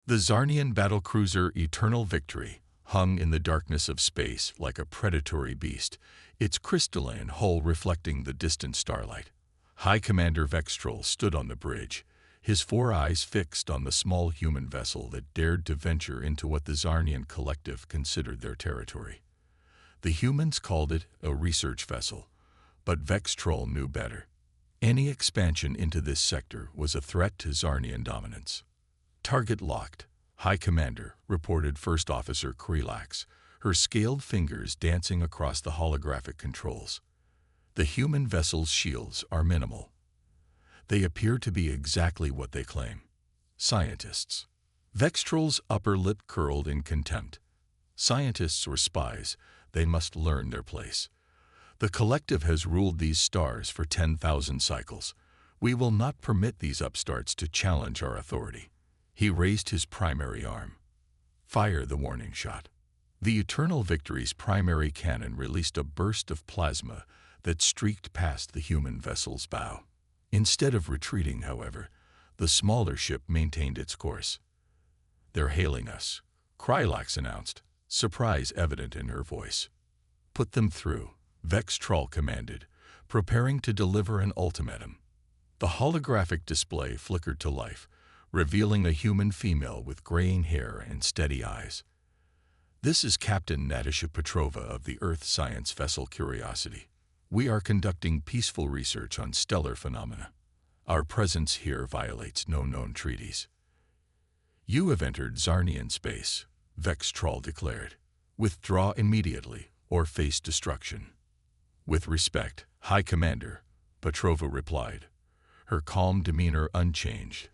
The Zarnian battlecruiser Eternal Victory hung in the darkness of space like a predatory beast, its crystalline hull reflecting the distant starlight. High Commander Vextrol stood on the bridge, his four eyes fixed on the small human vessel that dared to venture into what the Zarnian collective considered their territory. The humans called it a research vessel, but Vextrol knew better. Any expansion into this sector was a threat to Zarnian dominance. Target locked, High Commander, reported First Officer Krelax, her scaled fingers dancing across the holographic controls. The human vessel's shields are minimal. They appear to be exactly what they claim. Scientists. Vextrol's upper lip curled in contempt. Scientists or spies, they must learn their place. The collective has ruled these stars for 10,000 cycles. We will not permit these upstarts to challenge our authority. He raised his primary arm. Fire the warning shot. The Eternal Victory's primary cannon released a burst of plasma that streaked past the human vessel's bow. Instead of retreating, however, the smaller ship maintained its course. "They're hailing us," Krelax announced, surprise evident in her voice. "Put them through," Vextrol commanded, preparing to deliver an ultimatum. The holographic display flickered to life, revealing a human female with graying hair and steady eyes. "This is Captain Natasha Petrova of the Earth Science Vessel Curiosity. We are conducting peaceful research on stellar phenomena. Our presence here violates no known treaties." "You have entered Zarnian space," Vextrol declared. "Withdraw immediately or face destruction." "With respect, High Commander," Petrova replied, her calm demeanor unchanged.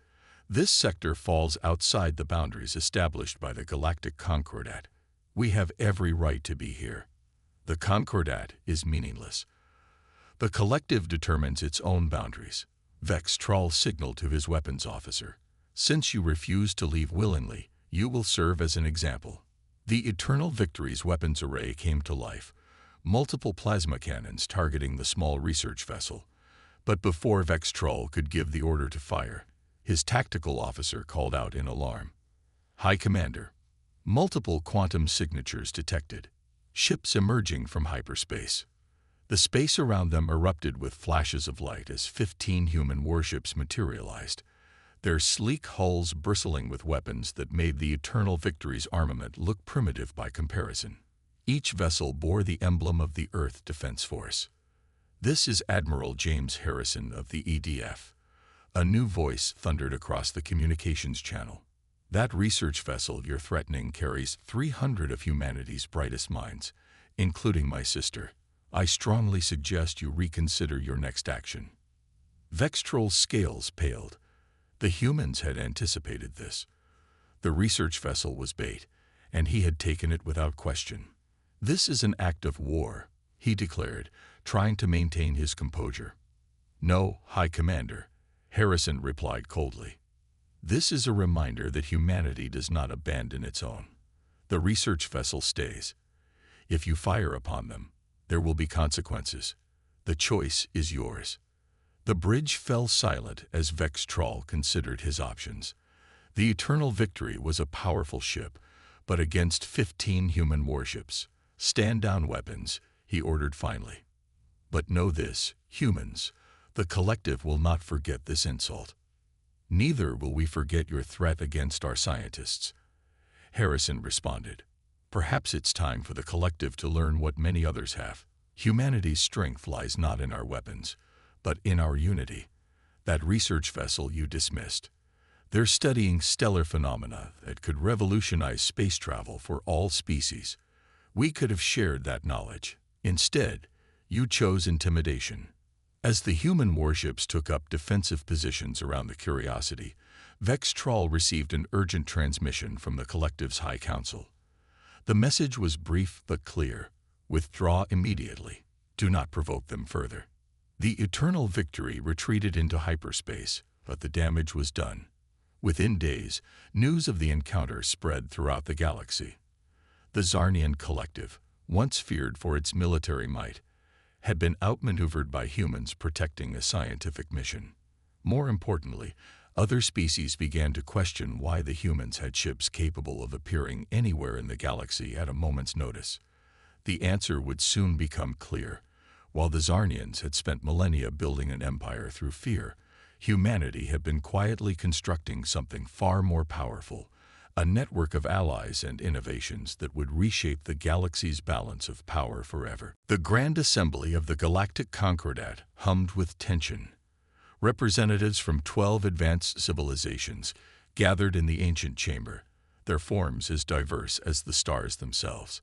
"This sector falls outside the boundaries established by the Galactic Concordat. We have every right to be here. The Concordat is meaningless. The collective determines its own boundaries." Vextrol signaled to his weapons officer. "Since you refuse to leave willingly, you will serve as an example." The Eternal Victory's weapons array came to life, multiple plasma cannons targeting the small research vessel. But before Vextrol could give the order to fire, his tactical officer called out in alarm. "High Commander." Multiple quantum signatures detected. Ships emerging from hyperspace. The space around them erupted with flashes of light as 15 human warships materialized, their sleek hulls bristling with weapons that made the Eternal Victory's armament look primitive by comparison. Each vessel bore the emblem of the Earth Defense Force. "This is Admiral James Harrison of the EDF." A new voice thundered across the communications channel. "That research vessel you're threatening carries 300 of humanity's brightest minds, including my sister. I strongly suggest you reconsider your next action." Vextrol's scales paled. The humans had anticipated this. The research vessel was bait, and he had taken it without question. "This is an act of war," he declared, trying to maintain his composure. "No, High Commander," Harrison replied coldly. "This is a reminder that humanity does not abandon its own. The research vessel stays. If you fire upon them, there will be consequences. The choice is yours." The bridge fell silent as Vextrol considered his options. The Eternal Victory was a powerful ship, but against 15 human warships. "Stand down weapons," he ordered finally. "But know this, humans, the collective will not forget this insult. Neither will we forget your threat against our scientists," Harrison responded. "Perhaps it's time for the collective to learn what many others have. Humanity's strength lies not in our weapons, but in our unity. That research vessel you dismissed. They're studying stellar phenomena that could revolutionize space travel for all species. We could have shared that knowledge. Instead, you chose intimidation." As the human warships took up defensive positions around the Curiosity, Vextrol received an urgent transmission from the collective's High Council. The message was brief but clear. "Withdraw immediately. Do not provoke them further." The Eternal Victory retreated into hyperspace, but the damage was done. Within days, news of the encounter spread throughout the galaxy. The Zarnian collective, once feared for its military might, had been outmaneuvered by humans protecting a scientific mission. More importantly, Other species began to question why the humans had ships capable of appearing anywhere in the galaxy at a moment's notice. The answer would soon become clear. While the Zarnians had spent millennia building an empire through fear, humanity had been quietly constructing something far more powerful, a network of allies and innovations that would reshape the galaxy's balance of power forever. The Grand Assembly of the Galactic Concordat hummed with tension. Representatives from 12 advanced civilizations gathered in the ancient chamber, their forms as diverse as the stars themselves.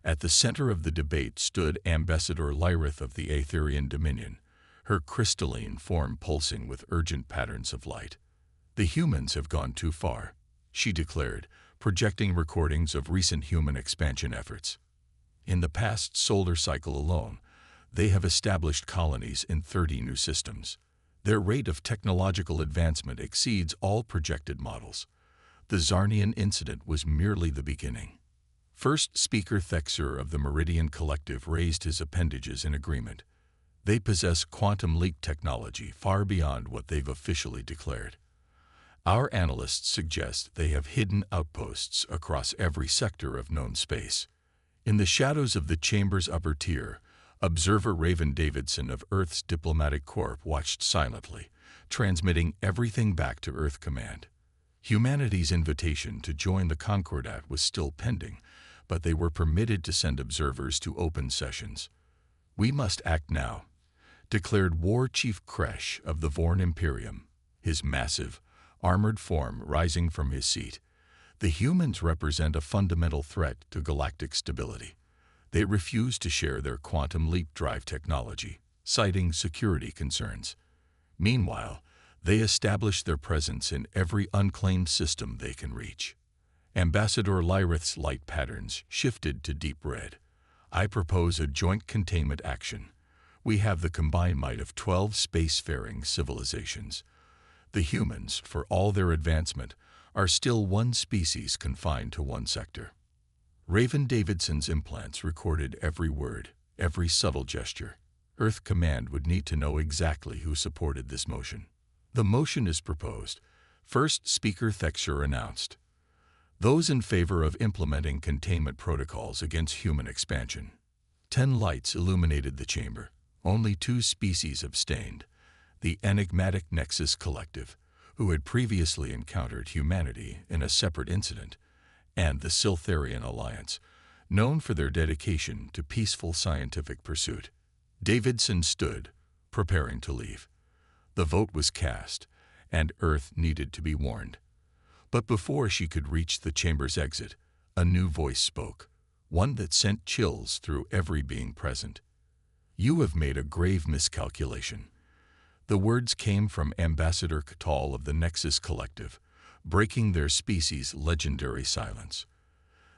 At the center of the debate stood Ambassador Lyrith of the Aetherian Dominion, her crystalline form pulsing with urgent patterns of light. "The humans have gone too far," she declared, projecting recordings of recent human expansion efforts. In the past solar cycle alone, they have established colonies in 30 new systems. Their rate of technological advancement exceeds all projected models. The Zarnian incident was merely the beginning. First Speaker Thexer of the Meridian Collective raised his appendages in agreement. They possess quantum leap technology far beyond what they've officially declared. Our analysts suggest they have hidden outposts across every sector of known space. In the shadows of the chamber's upper tier, observer Raven Davidson of Earth's Diplomatic Corps watched silently, transmitting everything back to Earth Command. Humanity's invitation to join the Concordat was still pending, but they were permitted to send observers to open sessions. "We must act now," declared War Chief Kresh of the Vorn Imperium, his massive, armored form rising from his seat. "The humans represent a fundamental threat to galactic stability. They refuse to share their quantum leap drive technology, citing security concerns. Meanwhile, they establish their presence in every unclaimed system they can reach." Ambassador Lyrith's light patterns shifted to deep red. "I propose a joint containment action. We have the combined might of 12 spacefaring civilizations. The humans, for all their advancement, are still one species confined to one sector." Raven Davidson's implants recorded every word, every subtle gesture. Earth Command would need to know exactly who supported this motion. "The motion is proposed," First Speaker Thexer announced. "Those in favor of implementing containment protocols against human expansion." 10 lights illuminated the chamber. Only 2 species abstained: the enigmatic Nexus Collective, who had previously encountered humanity in a separate incident, and the Siltharian Alliance, known for their dedication to peaceful scientific pursuit. Davidson stood, preparing to leave. The vote was cast, and Earth needed to be warned. But before she could reach the chamber's exit, a new voice spoke, one that sent chills through every being present. "You have made a grave miscalculation." The words came from Ambassador Catal of the Nexus Collective, breaking their species' legendary silence.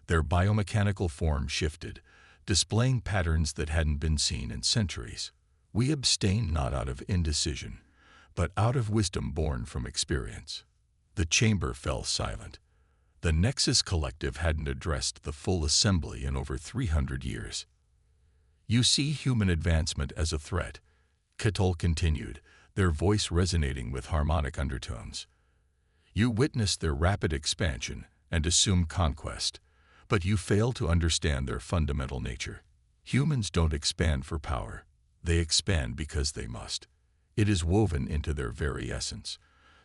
Their biomechanical form shifted, displaying patterns that hadn't been seen in centuries. "We abstain not out of indecision, but out of wisdom born from experience." The chamber fell silent. The Nexus Collective hadn't addressed the full assembly in over 300 years. "You see human advancement as a threat," Catal continued, their voice resonating with harmonic undertones. "You witness their rapid expansion and assume conquest, but you fail to understand their fundamental nature. Humans don't expand for power. They expand because they must. It is woven into their very essence.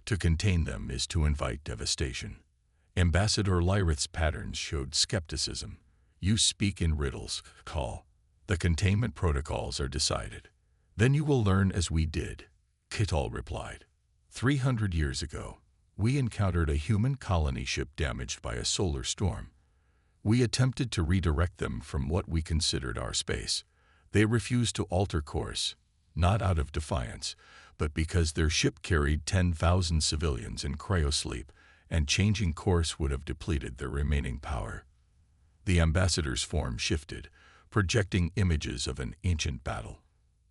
To contain them is to invite devastation." Ambassador Lyrith's patterns showed skepticism. "You speak in riddles, Catal. The containment protocols are decided. Then you will learn as we did," Catal replied. 300 years ago, we encountered a human colony ship damaged by a solar storm. We attempted to redirect them from what we considered our space. They refused to alter course, not out of defiance, but because their ship carried 10,000 civilians in cryosleep, and changing course would have depleted their remaining power. The ambassador's form shifted, projecting images of an ancient battle.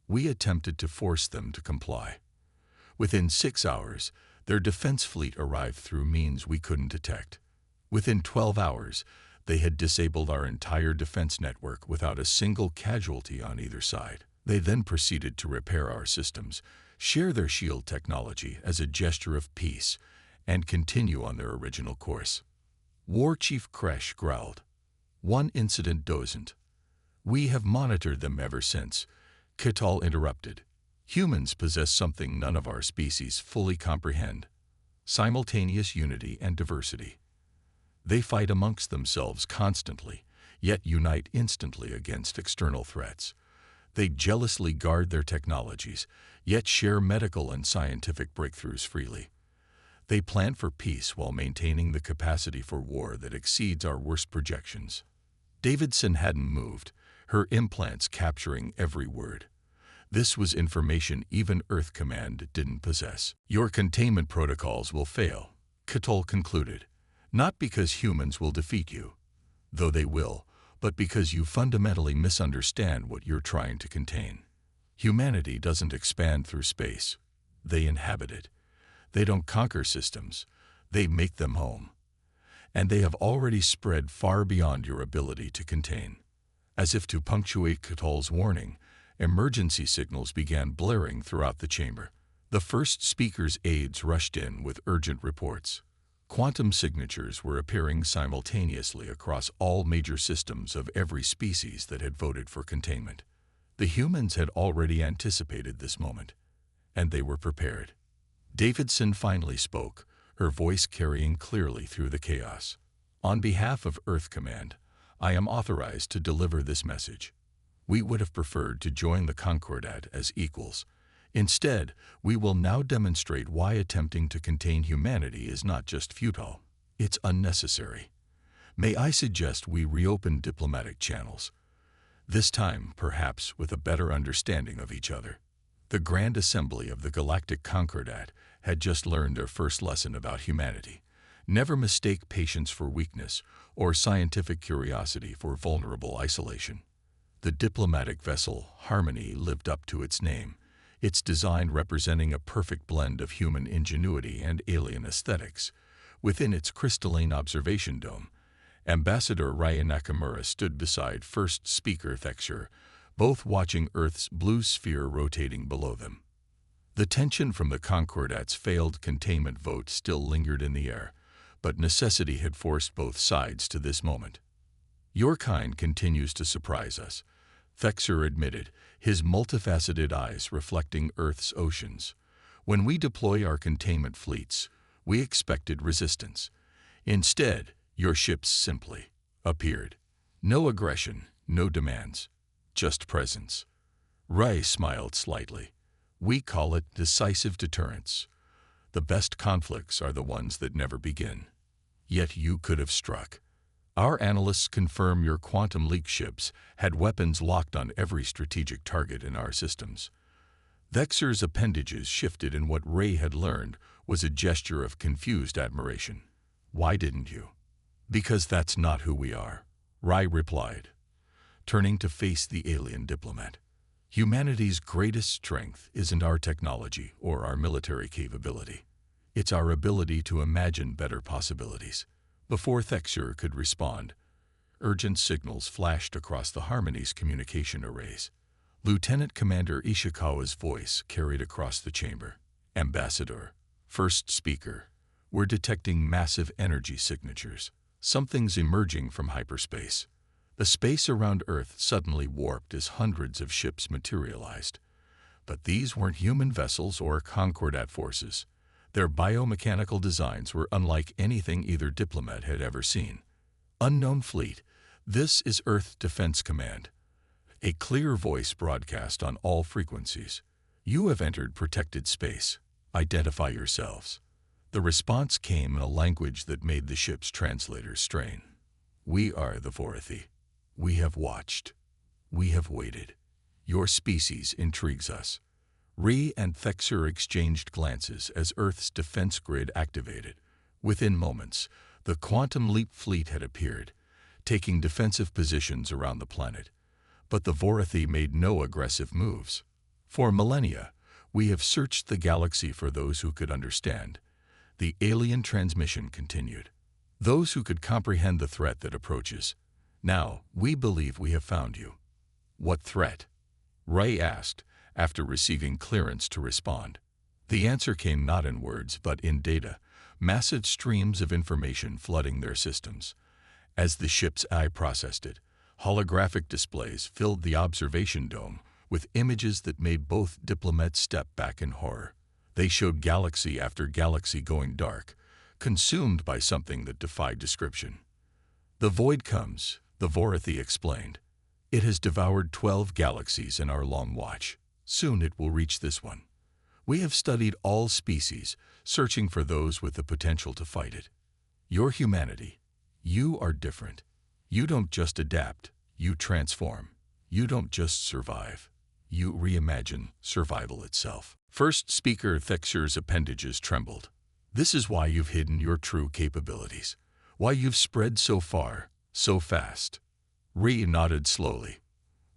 We attempted to force them to comply. Within 6 hours, their defense fleet arrived through means we couldn't detect. Within 12 hours, they had disabled our entire defense network without a single casualty on either side. They then proceeded to repair our systems, share their shield technology as a gesture of peace, and continue on their original course. War Chief Kresh growled. One incident doesn't. We have monitored them ever since. Ketal interrupted. Humans possess something none of our species fully comprehend: simultaneous unity and diversity. They fight amongst themselves constantly, yet unite instantly against external threats. They jealously guard their technologies, yet share medical and scientific breakthroughs freely. They plan for peace while maintaining the capacity for war that exceeds our worst projections. Davidson hadn't moved, her implants capturing every word. This was information even Earth Command didn't possess. Your containment protocols will fail, Ketal concluded. Not because humans will defeat you, though they will, but because you fundamentally misunderstand what you're trying to contain. Humanity doesn't expand through space. They inhabit it. They don't conquer systems. They make them home. And they have already spread far beyond your ability to contain. As if to punctuate Ketal's warning, emergency signals began blaring throughout the chamber. The first speaker's aides rushed in with urgent reports. Quantum signatures were appearing simultaneously across all major systems of every species that had voted for containment. The humans had already anticipated this moment, and they were prepared. Davidson finally spoke, her voice carrying clearly through the chaos. On behalf of Earth Command, I am authorized to deliver this message. We would have preferred to join the Concordat as equals. Instead, we will now demonstrate why attempting to contain humanity is not just futile, it's unnecessary. May I suggest we reopen diplomatic channels? This time, perhaps, with a better understanding of each other. The Grand Assembly of the Galactic Concordat had just learned their first lesson about humanity. Never mistake patience for weakness or scientific curiosity for vulnerable isolation. The diplomatic vessel, Harmony, lived up to its name, its design representing a perfect blend of human ingenuity and alien aesthetics. Within its crystalline observation dome, Ambassador Raya Nakamura stood beside First Speaker Thexure, both watching Earth's blue sphere rotating below them. The tension from the Concordat's failed containment vote still lingered in the air, but necessity had forced both sides to this moment. Your kind continues to surprise us, Thexure admitted, his multifaceted eyes reflecting Earth's oceans. When we deploy our containment fleets, we expected resistance. Instead, your ships simply appeared. No aggression, no demands, just presence. Rai smiled slightly. We call it decisive deterrence. The best conflicts are the ones that never begin. Yet you could have struck. Our analysts confirm your quantum leak ships had weapons locked on every strategic target in our systems. Thexure's appendages shifted, and what Ray had learned was a gesture of confused admiration. Why didn't you? Because that's not who we are, Rai replied, turning to face the alien diplomat. Humanity's greatest strength isn't our technology or our military capability. It's our ability to imagine better possibilities. Before Thexure could respond, urgent signals flashed across the Harmony's communication arrays. Lieutenant Commander Ishikawa's voice carried across the chamber. Ambassador, First Speaker, we're detecting massive energy signatures. Something's emerging from hyperspace. The space around Earth suddenly warped as hundreds of ships materialized. But these weren't human vessels or Concordat forces. Their biomechanical designs were unlike anything either diplomat had ever seen. Unknown fleet, this is Earth Defense Command. A clear voice broadcast on all frequencies. You have entered protected space. Identify yourselves. The response came in a language that made the ship's translators strain. We are the Vorathi. We have watched. We have waited. Your species intrigues us. Ree and Thexure exchanged glances as Earth's defense grid activated. Within moments, the Quantum Leap fleet had appeared, taking defensive positions around the planet. But the Vorathi made no aggressive moves. For millennia, we have searched the galaxy for those who could understand. The alien transmission continued. Those who could comprehend the threat that approaches. Now, we believe we have found you. What threat? Ray asked, after receiving clearance to respond. The answer came not in words, but in data, massive streams of information flooding their systems. As the ship's eye processed it, holographic displays filled the observation dome with images that made both diplomats step back in horror. They showed galaxy after galaxy going dark, consumed by something that defied description. "The void comes," the Vorathi explained. "It has devoured 12 galaxies in our long watch. Soon it will reach this one. We have studied all species, searching for those with the potential to fight it. Your humanity, you are different. You don't just adapt, you transform. You don't just survive, you reimagine survival itself." First speaker Thexer's appendages trembled. "This is why you've hidden your true capabilities. Why you've spread so far, so fast." Rhea nodded slowly.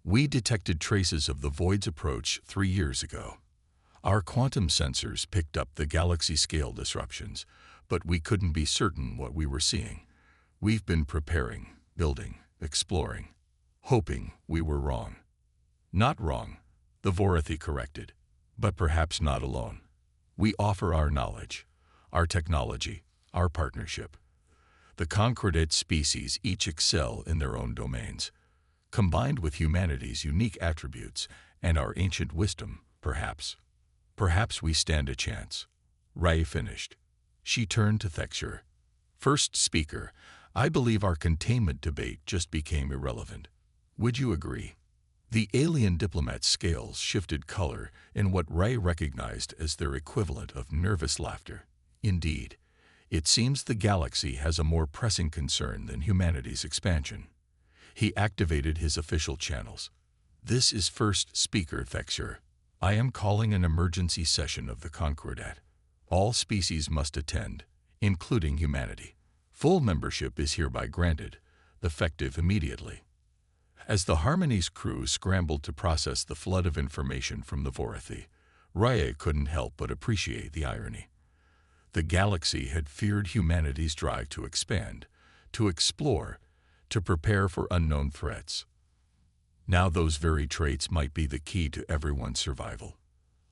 "We detected traces of the void's approach 3 years ago. Our quantum sensors picked up the galaxy-scale disruptions, but we couldn't be certain what we were seeing. We've been preparing, building, exploring, hoping we were wrong." "Not wrong," the Vorathi corrected, "but perhaps not alone. We offer our knowledge, our technology, our partnership. The Concordate species each excel in their own domains. Combined with humanity's unique attributes and our ancient wisdom, perhaps we stand a chance." Rai finished. She turned to Thexer. "First speaker, I believe our containment debate just became irrelevant. Would you agree?" The alien diplomat's scales shifted color in what Rai recognized as their equivalent of nervous laughter. "Indeed, it seems the galaxy has a more pressing concern than humanity's expansion." He activated his official channels. "This is First Speaker Thexer. I am calling an emergency session of the Concordat. All species must attend, including humanity. Full membership is hereby granted, effective immediately." As the Harmony's crew scrambled to process the flood of information from the Vorathi, Raya couldn't help but appreciate the irony. The galaxy had feared humanity's drive to expand, to explore, to prepare for unknown threats. Now those very traits might be the key to everyone's survival.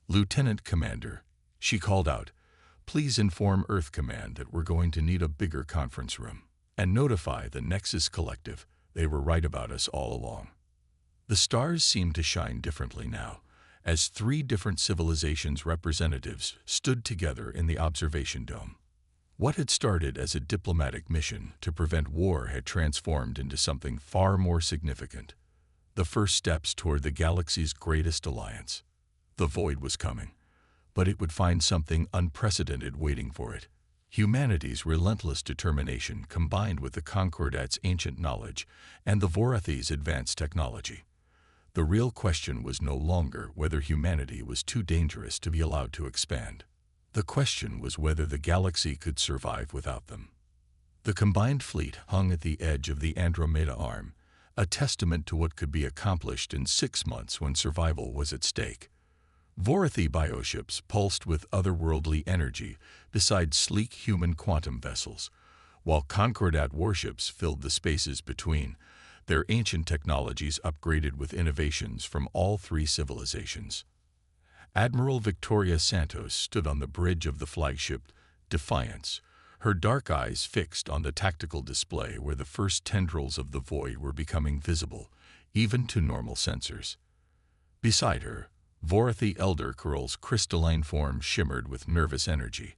"Lieutenant Commander," she called out, "please inform Earth Command that we're going to need a bigger conference room, and notify the Nexus Collective they were right about us all along." The stars seemed to shine differently now, as 3 different civilizations' representatives stood together in the observation dome. What had started as a diplomatic mission to prevent war had transformed into something far more significant. The first steps toward the galaxy's greatest alliance. The void was coming, but it would find something unprecedented waiting for it. Humanity's relentless determination combined with the Concordat's ancient knowledge and the Vorathi's advanced technology. The real question was no longer whether humanity was too dangerous to be allowed to expand. The question was whether the galaxy could survive without them. The combined fleet hung at the edge of the Andromeda Arm, a testament to what could be accomplished in 6 months when survival was at stake. Vorathi bioships pulsed with otherworldly energy beside sleek human quantum vessels, while Concordat warships filled the spaces between, their ancient technologies upgraded with innovations from all 3 civilizations. Admiral Victoria Santos stood on the bridge of the flagship Defiance, her dark eyes fixed on the tactical display where the first tendrils of the void were becoming visible, even to normal sensors. Beside her, Vorathi Elder Curl's crystalline form shimmered with nervous energy,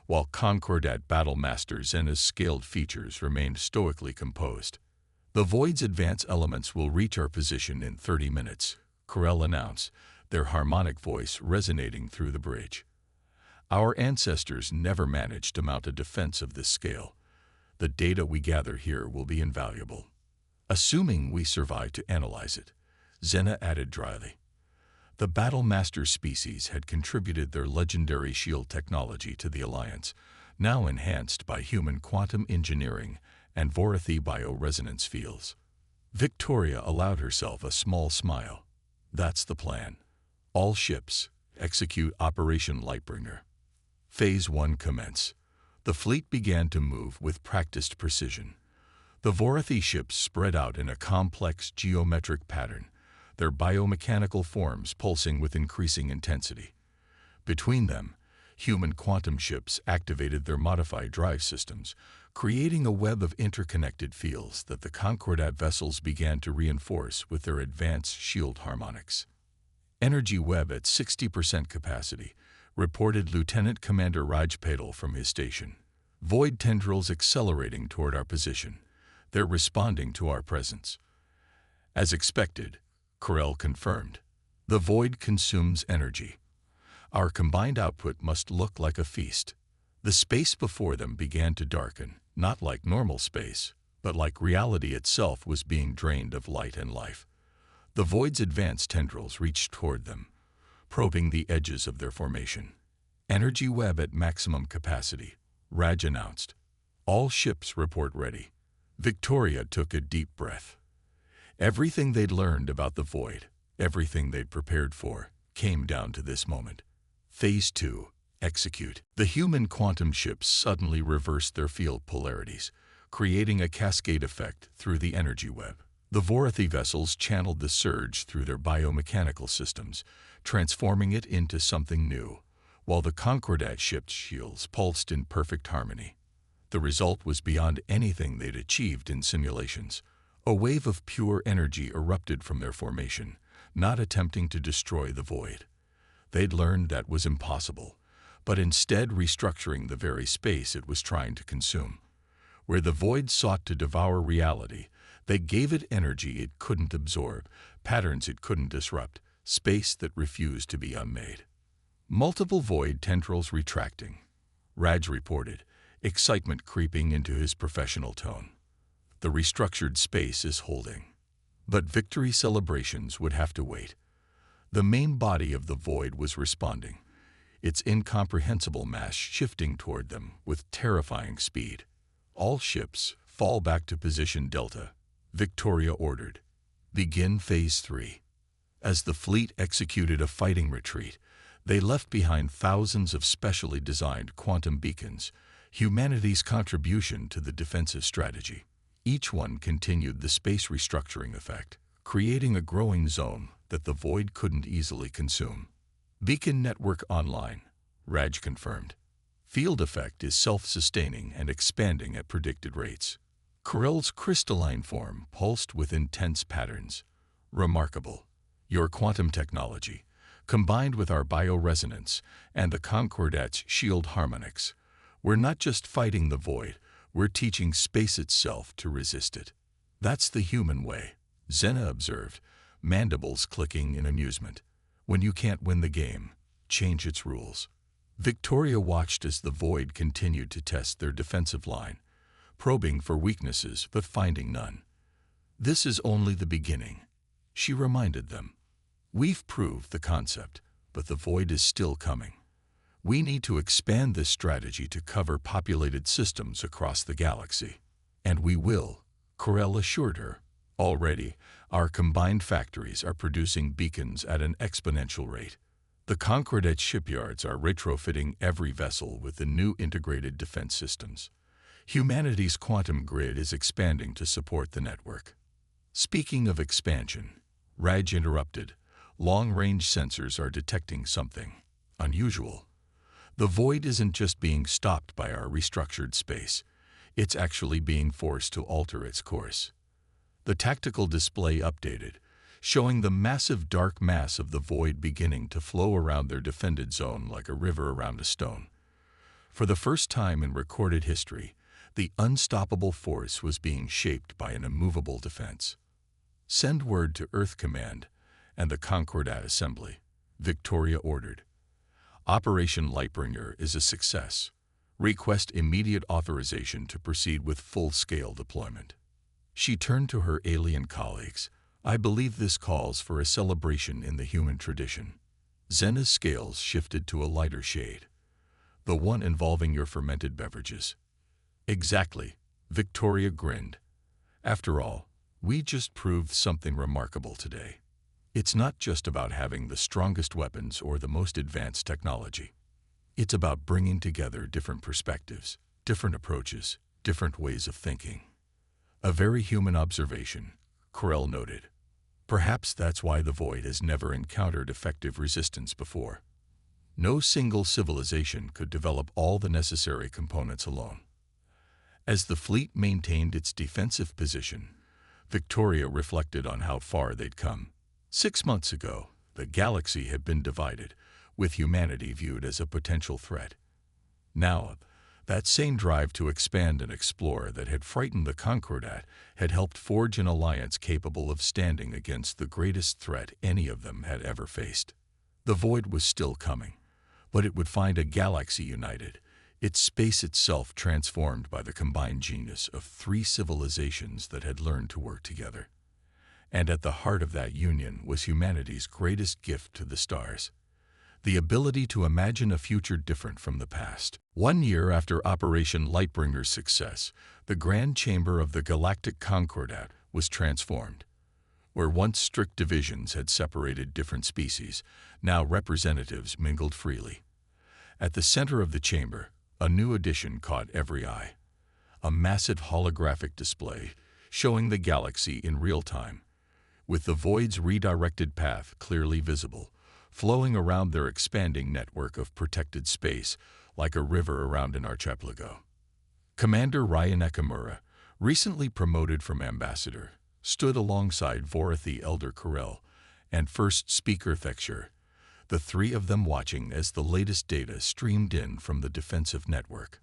while Concordat Battlemaster Zena's scaled features remained stoically composed. "The Void's advanced elements will reach our position in 30 minutes, Corel announced, their harmonic voice resonating through the bridge. "Our ancestors never managed to mount a defense of this scale. The data we gather here will be invaluable. Assuming we survive to analyze it," Zena added dryly. The Battlemaster species had contributed their legendary shield technology to the Alliance, now enhanced by human quantum engineering and Vorathi bioresonance fields. Victoria allowed herself a small smile. "That's the plan. All ships, execute Operation Lightbringer." Phase 1 commence. The fleet began to move with practiced precision. The Vorathi ships spread out in a complex geometric pattern, their biomechanical forms pulsing with increasing intensity. Between them, human quantum ships activated their modified drive systems, creating a web of interconnected fields that the Concordat vessels began to reinforce with their advanced shield harmonics. Energy web at 60% capacity, reported Lieutenant Commander Raj Patel from his station. Void tendrils accelerating toward our position. They're responding to our presence. As expected, Corell confirmed. The void consumes energy. Our combined output must look like a feast. The space before them began to darken, not like normal space, but like reality itself was being drained of light and life. The void's advanced tendrils reached toward them, probing the edges of their formation. Energy web at maximum capacity, Raj announced. All ships report ready. Victoria took a deep breath. Everything they'd learned about the void, everything they'd prepared for, came down to this moment. Phase 2. Execute. The human quantum ships suddenly reversed their field polarities, creating a cascade effect through the energy web. The Vorathi vessels channeled the surge through their biomechanical systems, transforming it into something new, while the Concordat ship's shields pulsed in perfect harmony. The result was beyond anything they'd achieved in simulations. A wave of pure energy erupted from their formation, not attempting to destroy the void. They'd learned that was impossible, but instead restructuring the very space it was trying to consume. Where the void sought to devour reality, they gave it energy it couldn't absorb, patterns it couldn't disrupt, space that refused to be unmade. Multiple void tendrils retracting, Raj reported, excitement creeping into his professional tone. The restructured space is holding. But victory celebrations would have to wait. The main body of the void was responding, its incomprehensible mass shifting toward them with terrifying speed. All ships, fall back to position Delta, Victoria ordered. Begin Phase 3. As the fleet executed a fighting retreat, they left behind thousands of specially designed quantum beacons, humanity's contribution to the defensive strategy. Each one continued the space restructuring effect, creating a growing zone that the void couldn't easily consume. Beacon network online, Raj confirmed. Field effect is self-sustaining and expanding at predicted rates. Corell's crystalline form pulsed with intense patterns. Remarkable. Your quantum technology, combined with our bioresonance and the Concordat's shield harmonics, we're not just fighting the void, we're teaching space itself to resist it. That's the human way, Zena observed, mandibles clicking in amusement. When you can't win the game, change its rules. Victoria watched as the void continued to test their defensive line, probing for weaknesses but finding none. This is only the beginning, she reminded them. We've proved the concept, but the void is still coming. We need to expand this strategy to cover populated systems across the galaxy. And we will, Corell assured her. Already, our combined factories are producing beacons at an exponential rate. The Concordat shipyards are retrofitting every vessel with the new integrated defense systems. Humanity's quantum grid is expanding to support the network. Speaking of expansion, Raj interrupted. Long-range sensors are detecting something unusual. The void isn't just being stopped by our restructured space. It's actually being forced to alter its course. The tactical display updated, showing the massive dark mass of the void beginning to flow around their defended zone like a river around a stone. For the first time in recorded history, the unstoppable force was being shaped by an immovable defense. Send word to Earth Command and the Concordat Assembly, Victoria ordered. Operation Lightbringer is a success. Request immediate authorization to proceed with full-scale deployment. She turned to her alien colleagues. I believe this calls for a celebration in the human tradition. Zena's scales shifted to a lighter shade. The one involving your fermented beverages. Exactly, Victoria grinned. After all, we just proved something remarkable today. It's not just about having the strongest weapons or the most advanced technology. It's about bringing together different perspectives, different approaches, different ways of thinking. A very human observation, Corell noted. Perhaps that's why the Void has never encountered effective resistance before. No single civilization could develop all the necessary components alone. As the fleet maintained its defensive position, Victoria reflected on how far they'd come. 6 months ago, the galaxy had been divided, with humanity viewed as a potential threat. Now, that same drive to expand and explore that had frightened the Concordat had helped forge an alliance capable of standing against the greatest threat any of them had ever faced. The Void was still coming, but it would find a galaxy united, its space itself transformed by the combined genius of 3 civilizations that had learned to work together. And at the heart of that union was humanity's greatest gift to the stars: the ability to imagine a future different from the past. 1 year after Operation Lightbringer's success, the Grand Chamber of the Galactic Concordat was transformed. Where once strict divisions had separated different species, now representatives mingled freely. At the center of the chamber, a new addition caught every eye: a massive holographic display showing the galaxy in real time, with the Void's redirected path clearly visible, flowing around their expanding network of protected space like a river around an archipelago. Commander Ryan Nakamura, recently promoted from ambassador, stood alongside Vorathi Elder Corel and First Speaker Thexure, the 3 of them watching as the latest data streamed in from the defensive network.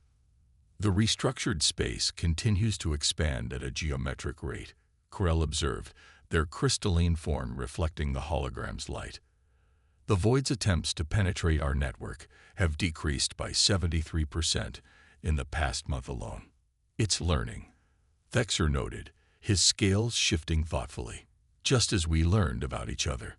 The restructured space continues to expand at a geometric rate, Corel observed, their crystalline form reflecting the hologram's light. The Void's attempts to penetrate our network have decreased by 73% in the past month alone. It's learning, Thexure noted, his scales shifting thoughtfully. Just as we learned about each other.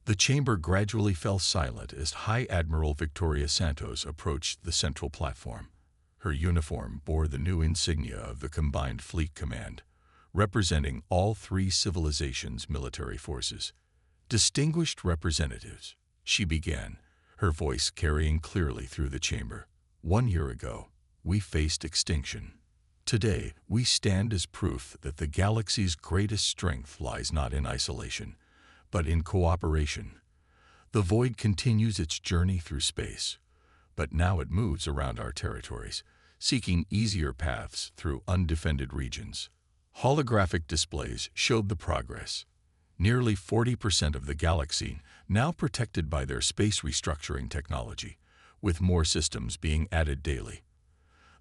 The chamber gradually fell silent as High Admiral Victoria Santos approached the central platform. Her uniform bore the new insignia of the Combined Fleet Command, representing all 3 civilizations' military forces. Distinguished representatives, she began, her voice carrying clearly through the chamber. 1 year ago, we faced extinction. Today, we stand as proof that the galaxy's greatest strength lies not in isolation, but in cooperation. The Void continues its journey through space, but now it moves around our territories, seeking easier paths through undefended regions. Holographic displays showed the progress. Nearly 40% of the galaxy now protected by their space restructuring technology, with more systems being added daily.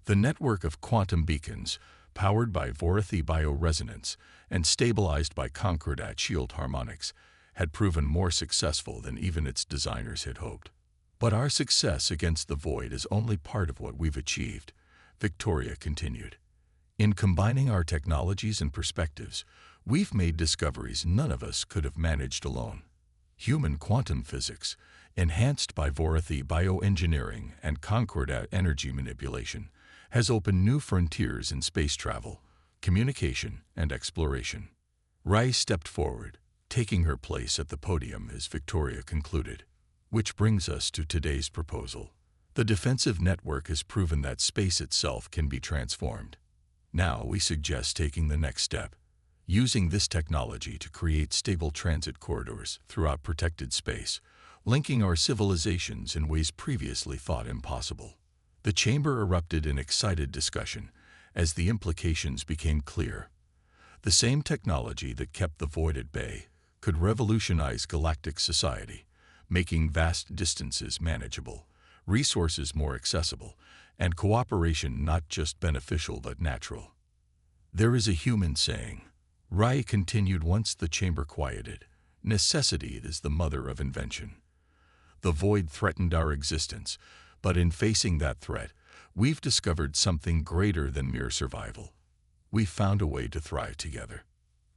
The network of quantum beacons, powered by Vorathi bioresonance and stabilized by Concordat shield harmonics, had proven more successful than even its designers had hoped. But our success against the Void is only part of what we've achieved, Victoria continued. In combining our technologies and perspectives, we've made discoveries none of us could have managed alone. Human quantum physics, enhanced by Vorathi bioengineering and Concordat energy manipulation, has opened new frontiers in space travel, communication, and exploration. Rai stepped forward, taking her place at the podium as Victoria concluded. Which brings us to today's proposal. The defensive network has proven that space itself can be transformed. Now we suggest taking the next step, using this technology to create stable transit corridors throughout protected space, linking our civilizations in ways previously thought impossible. The chamber erupted in excited discussion as the implications became clear. The same technology that kept the Void at bay could revolutionize galactic society, making vast distances manageable, resources more accessible, and cooperation not just beneficial but natural. There is a human saying, Rai continued once the chamber quieted, necessity is the mother of invention. The Void threatened our existence, but in facing that threat, we've discovered something greater than mere survival. We found a way to thrive together.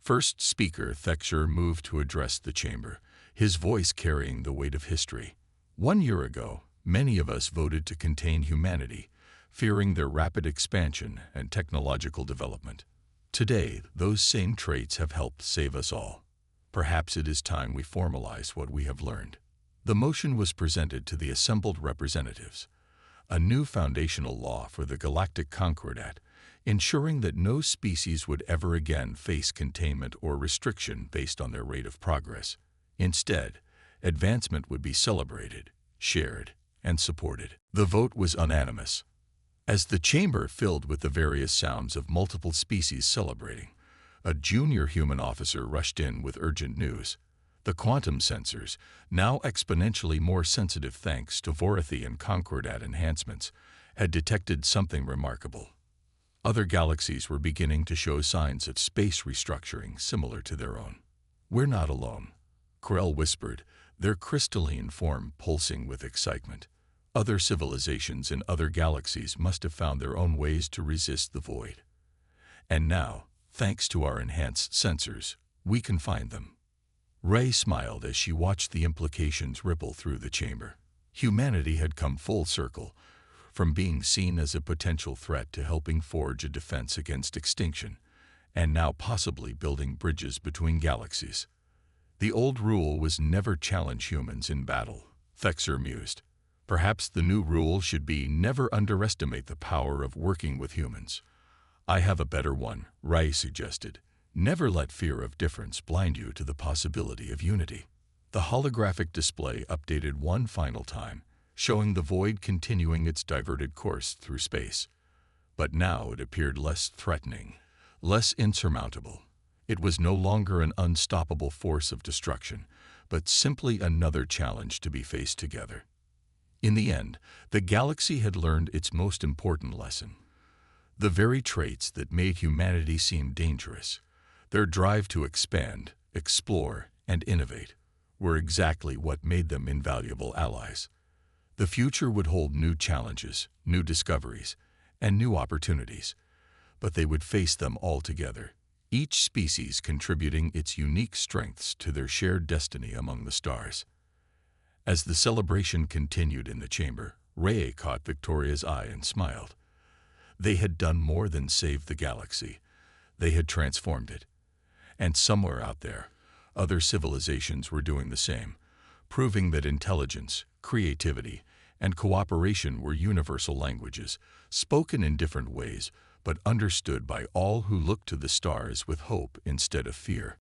First Speaker Thexure moved to address the chamber, his voice carrying the weight of history. 1 year ago, many of us voted to contain humanity, fearing their rapid expansion and technological development. Today, those same traits have helped save us all. Perhaps it is time we formalize what we have learned. The motion was presented to the assembled representatives. A new foundational law for the Galactic Concordat, ensuring that no species would ever again face containment or restriction based on their rate of progress. Instead, advancement would be celebrated, shared, and supported. The vote was unanimous. As the chamber filled with the various sounds of multiple species celebrating, a junior human officer rushed in with urgent news. The quantum sensors, now exponentially more sensitive thanks to Vorathi and Concordat enhancements, had detected something remarkable. Other galaxies were beginning to show signs of space restructuring similar to their own. "We're not alone," Krell whispered, their crystalline form pulsing with excitement. Other civilizations in other galaxies must have found their own ways to resist the void. And now, thanks to our enhanced sensors, we can find them. Ray smiled as she watched the implications ripple through the chamber. Humanity had come full circle, from being seen as a potential threat to helping forge a defense against extinction, and now possibly building bridges between galaxies. The old rule was never challenge humans in battle, Thexer mused. Perhaps the new rule should be never underestimate the power of working with humans. I have a better one, Ray suggested. Never let fear of difference blind you to the possibility of unity. The holographic display updated one final time, showing the void continuing its diverted course through space. But now it appeared less threatening, less insurmountable. It was no longer an unstoppable force of destruction, but simply another challenge to be faced together. In the end, the galaxy had learned its most important lesson. The very traits that made humanity seem dangerous, their drive to expand, explore, and innovate, were exactly what made them invaluable allies. The future would hold new challenges, new discoveries, and new opportunities, but they would face them all together, each species contributing its unique strengths to their shared destiny among the stars. As the celebration continued in the chamber, Ray caught Victoria's eye and smiled. They had done more than save the galaxy. They had transformed it. And somewhere out there, other civilizations were doing the same, proving that intelligence, creativity, and cooperation were universal languages, spoken in different ways, but understood by all who looked to the stars with hope instead of fear.